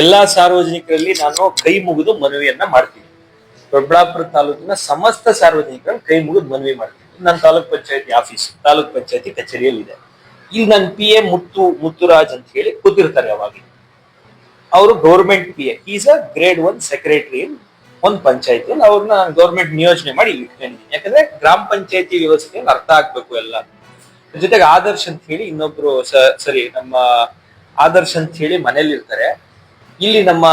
ಎಲ್ಲಾ ಸಾರ್ವಜನಿಕರಲ್ಲಿ ನಾನು ಕೈ ಮುಗಿದು ಮನವಿಯನ್ನ ಮಾಡ್ತೀನಿ. ದೊಡ್ಡಬಳ್ಳಾಪುರ ತಾಲೂಕಿನ ಸಮಸ್ತ ಸಾರ್ವಜನಿಕರಲ್ಲಿ ಕೈ ಮುಗಿದು ಮನವಿ ಮಾಡ್ತೀನಿ. ನನ್ನ ತಾಲೂಕ್ ಪಂಚಾಯತಿ ಆಫೀಸ್, ತಾಲೂಕ್ ಪಂಚಾಯತಿ ಕಚೇರಿಯಲ್ಲಿ ಇದೆ. ಇಲ್ಲಿ ನನ್ನ ಪಿ ಎ ಮುತ್ತುರಾಜ್ ಅಂತ ಹೇಳಿ ಕೂತಿರ್ತಾರೆ. ಅವಾಗ ಅವರು government P A, is a grade 1 secretary ಒಂದು ಪಂಚಾಯತಿ. ಅವ್ರನ್ನ ಗೌರ್ಮೆಂಟ್ ನಿಯೋಜನೆ ಮಾಡಿ ಇಟ್ಕೊಂಡಿದ್ದೀನಿ. ಯಾಕಂದ್ರೆ ಗ್ರಾಮ ಪಂಚಾಯತಿ ವ್ಯವಸ್ಥೆಯಲ್ಲಿ ಅರ್ಥ ಆಗ್ಬೇಕು ಎಲ್ಲ. ಜೊತೆಗೆ ಆದರ್ಶ್ ಅಂತ ಹೇಳಿ ಇನ್ನೊಬ್ರು ನಮ್ಮ ಆದರ್ಶ್ ಅಂತ ಹೇಳಿ ಮನೇಲಿ ಇರ್ತಾರೆ. ಇಲ್ಲಿ ನಮ್ಮ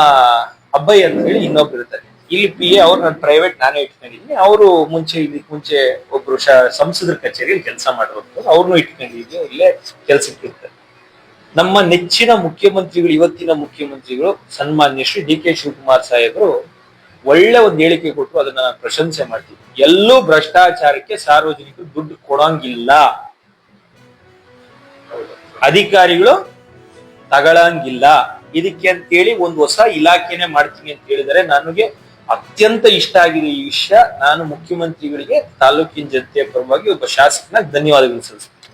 ಅಬ್ಬಯ್ಯ ಅಂತ ಹೇಳಿ ಇನ್ನೊಬ್ರು ಇರ್ತಾರೆ. ಇಲ್ಲಿ ಪಿ ಎ ಅವ್ರು ನನ್ನ ಪ್ರೈವೇಟ್ ನಾನೇ ಇಟ್ಕೊಂಡಿದ್ದೀನಿ. ಅವರು ಮುಂಚೆ ಒಬ್ರು ಸಂಸದರ ಕಚೇರಿಯಲ್ಲಿ ಕೆಲಸ ಮಾಡಿರೋದು, ಅವ್ರನ್ನೂ ಇಟ್ಕೊಂಡಿದ್ದೀನಿ. ಇಲ್ಲೇ ಕೆಲ್ಸಕ್ಕೆ ಇರ್ತಾರೆ. ನಮ್ಮ ನೆಚ್ಚಿನ ಮುಖ್ಯಮಂತ್ರಿಗಳು, ಇವತ್ತಿನ ಮುಖ್ಯಮಂತ್ರಿಗಳು ಸನ್ಮಾನ್ಯ ಶ್ರೀ ಡಿ ಕೆ ಶಿವಕುಮಾರ್ ಸಾಹೇಬರು ಒಳ್ಳೆ ಒಂದು ಹೇಳಿಕೆ ಕೊಟ್ಟು ಅದನ್ನ ನಾನು ಪ್ರಶಂಸೆ ಮಾಡ್ತೀನಿ. ಎಲ್ಲೂ ಭ್ರಷ್ಟಾಚಾರಕ್ಕೆ ಸಾರ್ವಜನಿಕರು ದುಡ್ಡು ಕೊಡಂಗಿಲ್ಲ, ಅಧಿಕಾರಿಗಳು ತಗೊಳಂಗಿಲ್ಲ. ಇದಕ್ಕೆ ಅಂತೇಳಿ ಒಂದು ಹೊಸ ಇಲಾಖೆನೆ ಮಾಡ್ತೀನಿ ಅಂತ ಹೇಳಿದರೆ ನನಗೆ ಅತ್ಯಂತ ಇಷ್ಟ ಆಗಿದೆ ಈ ವಿಷಯ. ನಾನು ಮುಖ್ಯಮಂತ್ರಿಗಳಿಗೆ ತಾಲೂಕಿನ ಜನತೆಯ ಪರವಾಗಿ ಒಬ್ಬ ಶಾಸಕನಾಗಿ ಧನ್ಯವಾದಗಳು ಸಲ್ಲಿಸ್ತೀನಿ.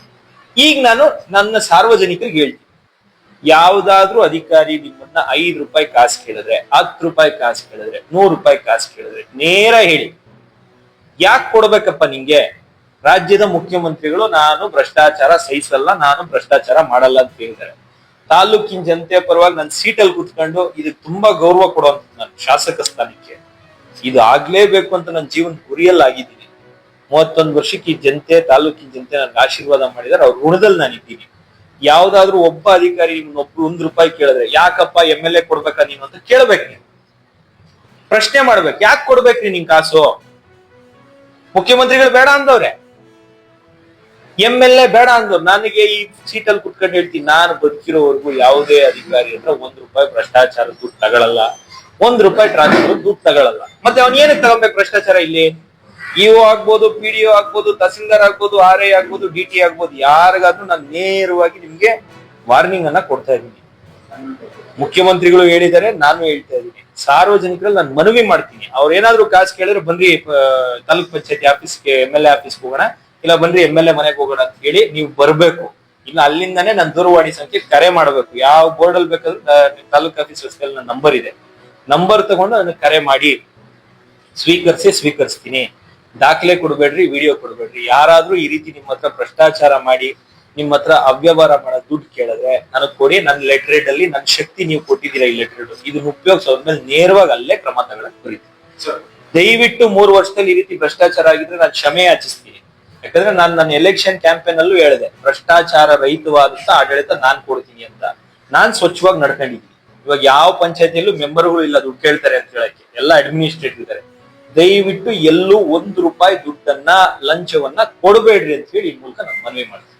ಈಗ ನಾನು ನನ್ನ ಸಾರ್ವಜನಿಕರಿಗೆ ಹೇಳ್ತೀನಿ, ಯಾವ್ದಾದ್ರೂ ಅಧಿಕಾರಿ ನಿಮ್ಮನ್ನ 5 ರೂಪಾಯಿ ಕಾಸು ಕೇಳಿದ್ರೆ, 10 ರೂಪಾಯಿ ಕಾಸು ಕೇಳಿದ್ರೆ, 100 ರೂಪಾಯಿ ಕಾಸು ಕೇಳಿದ್ರೆ ನೇರ ಹೇಳಿ, ಯಾಕೆ ಕೊಡ್ಬೇಕಪ್ಪ ನಿಂಗೆ? ರಾಜ್ಯದ ಮುಖ್ಯಮಂತ್ರಿಗಳು ನಾನು ಭ್ರಷ್ಟಾಚಾರ ಸಹಿಸಲ್ಲ, ನಾನು ಭ್ರಷ್ಟಾಚಾರ ಮಾಡಲ್ಲ ಅಂತ ಹೇಳಿದ್ದಾರೆ. ತಾಲೂಕಿನ ಜನತೆಯ ಪರವಾಗಿ ನನ್ನ ಸೀಟಲ್ಲಿ ಕುತ್ಕೊಂಡು ಇದಕ್ಕೆ ತುಂಬಾ ಗೌರವ ಕೊಡುವಂತ ನಾನು ಶಾಸಕ ಸ್ಥಾನಕ್ಕೆ ಇದು ಆಗ್ಲೇಬೇಕು ಅಂತ ನನ್ನ ಜೀವನ ಗುರಿಯಲ್ಲಿ ಆಗಿದ್ದೀನಿ. 31 ವರ್ಷಕ್ಕೆ ಈ ಜನತೆ, ತಾಲೂಕಿನ ಜನತೆ ನನ್ಗೆ ಆಶೀರ್ವಾದ ಮಾಡಿದಾರೆ. ಅವ್ರ ಋಣದಲ್ಲಿ ನಾನಿದ್ದೀನಿ. ಯಾವ್ದಾದ್ರು ಒಬ್ಬ ಅಧಿಕಾರಿ ನಿಮ್ನೊಬ್ರು 1 ರೂಪಾಯಿ ಕೇಳಿದ್ರೆ, ಯಾಕಪ್ಪ MLA ಕೊಡ್ಬೇಕಾ ನೀನು ಅಂತ ಕೇಳ್ಬೇಕು. ನೀವು ಪ್ರಶ್ನೆ ಮಾಡ್ಬೇಕು, ಯಾಕೆ ಕೊಡ್ಬೇಕ್ರಿ ನಿನ್ ಕಾಸು? ಮುಖ್ಯಮಂತ್ರಿಗಳು ಬೇಡ ಅಂದವ್ರೆ, MLA ಬೇಡ ಅಂದವ್ರು. ನನಗೆ ಈ ಸೀಟಲ್ಲಿ ಕುತ್ಕೊಂಡು ಹೇಳ್ತೀನಿ, ನಾನು ಬದುಕಿರೋವರೆಗೂ ಯಾವುದೇ ಅಧಿಕಾರಿ ಹತ್ರ 1 ರೂಪಾಯಿ ಭ್ರಷ್ಟಾಚಾರ ದುಡ್ಡು ತಗೊಳಲ್ಲ, 1 ರೂಪಾಯಿ ಟ್ರಾನ್ಸ್ಫರ್ ದುಡ್ಡು ತಗೊಳಲ್ಲ. ಮತ್ತೆ ಅವ್ನು ಏನಕ್ಕೆ ತಗೊಬೇಕು ಭ್ರಷ್ಟಾಚಾರ? ಇಲ್ಲಿ ಇಒ ಆಗ್ಬೋದು, PDO ಆಗ್ಬೋದು, ತಹಸೀಲ್ದಾರ್ ಆಗ್ಬೋದು, RI ಆಗ್ಬೋದು, DT ಆಗ್ಬೋದು, ಯಾರಿಗಾದ್ರೂ ನಾನು ನೇರವಾಗಿ ನಿಮ್ಗೆ ವಾರ್ನಿಂಗ್ ಅನ್ನ ಕೊಡ್ತಾ ಇದ್ದೀನಿ. ಮುಖ್ಯಮಂತ್ರಿಗಳು ಹೇಳಿದ್ದಾರೆ, ನಾನು ಹೇಳ್ತಾ ಇದ್ದೀನಿ. ಸಾರ್ವಜನಿಕರಲ್ಲಿ ನಾನು ಮನವಿ ಮಾಡ್ತೀನಿ, ಅವ್ರು ಏನಾದ್ರು ಕಾಸು ಕೇಳಿದ್ರೆ ಬನ್ರಿ ತಾಲೂಕ್ ಪಂಚಾಯತಿ ಆಫೀಸ್ಗೆ, MLA ಆಫೀಸ್ಗೆ ಹೋಗೋಣ, ಇಲ್ಲ ಬನ್ರಿ MLA ಮನೆಗೆ ಹೋಗೋಣ ಅಂತ ಹೇಳಿ ನೀವು ಬರ್ಬೇಕು. ಇಲ್ಲ ಅಲ್ಲಿಂದಾನೇ ನನ್ನ ದೂರವಾಣಿ ಸಂಖ್ಯೆ ಕರೆ ಮಾಡ್ಬೇಕು. ಯಾವ ಬೋರ್ಡ್ ಅಲ್ಲಿ ಬೇಕಾದ್ರೂ ತಾಲೂಕ್ ಆಫೀಸ್ ರಸ್ತೆಯಲ್ಲಿ ನನ್ನ ನಂಬರ್ ಇದೆ, ನಂಬರ್ ತಗೊಂಡು ನನಗೆ ಕರೆ ಮಾಡಿ ಸ್ವೀಕರಿಸ್ತೀನಿ. ದಾಖಲೆ ಕೊಡ್ಬೇಡ್ರಿ, ವಿಡಿಯೋ ಕೊಡ್ಬೇಡ್ರಿ. ಯಾರಾದ್ರೂ ಈ ರೀತಿ ನಿಮ್ಮ ಹತ್ರ ಭ್ರಷ್ಟಾಚಾರ ಮಾಡಿ, ನಿಮ್ಮ ಹತ್ರ ಅವ್ಯವಹಾರ ಮಾಡೋ ದುಡ್ಡು ಕೇಳಿದ್ರೆ ನನಗೆ ಕೊಡಿ. ನನ್ನ ಲೆಟರ್ ಹೆಡ್ ಅಲ್ಲಿ ನನ್ನ ಶಕ್ತಿ ನೀವು ಕೊಟ್ಟಿದ್ದೀರಾ, ಈ ಲೆಟರ್ ಹೆಡ್ ಇದನ್ನ ಉಪಯೋಗಿಸೋದ್ಮೇಲೆ ನೇರವಾಗಿ ಅಲ್ಲೇ ಕ್ರಮ ತಗೊಳಕ್ ಬರೀತೀನಿ. ದಯವಿಟ್ಟು 3 ವರ್ಷದಲ್ಲಿ ಈ ರೀತಿ ಭ್ರಷ್ಟಾಚಾರ ಆಗಿದ್ರೆ ನಾನು ಕ್ಷಮೆ ಯಾಚಿಸ್ತೀನಿ. ಯಾಕಂದ್ರೆ ನಾನು ನನ್ನ ಎಲೆಕ್ಷನ್ ಕ್ಯಾಂಪೇನ್ ಅಲ್ಲೂ ಹೇಳಿದೆ, ಭ್ರಷ್ಟಾಚಾರ ರಹಿತವಾದಂತ ಆಡಳಿತ ನಾನ್ ಕೊಡ್ತೀನಿ ಅಂತ. ನಾನ್ ಸ್ವಚ್ಛವಾಗಿ ನಡ್ಕೊಂಡಿದ್ದೀನಿ. ಇವಾಗ ಯಾವ ಪಂಚಾಯತಿಯಲ್ಲೂ ಮೆಂಬರ್ಗಳು ಇಲ್ಲ ದುಡ್ಡು ಕೇಳ್ತಾರೆ ಅಂತ ಹೇಳಕ್ಕೆ, ಎಲ್ಲ ಅಡ್ಮಿನಿಸ್ಟ್ರೇಟಿವ್ ಇದ್ದಾರೆ. ದಯವಿಟ್ಟು ಎಲ್ಲೂ 1 ರೂಪಾಯಿ ದುಡ್ಡನ್ನ, ಲಂಚವನ್ನ ಕೊಡಬೇಡ್ರಿ ಅಂತ ಹೇಳಿ ಈ ಮೂಲಕ ನಾನು ಮನವಿ ಮಾಡ್ತೀನಿ.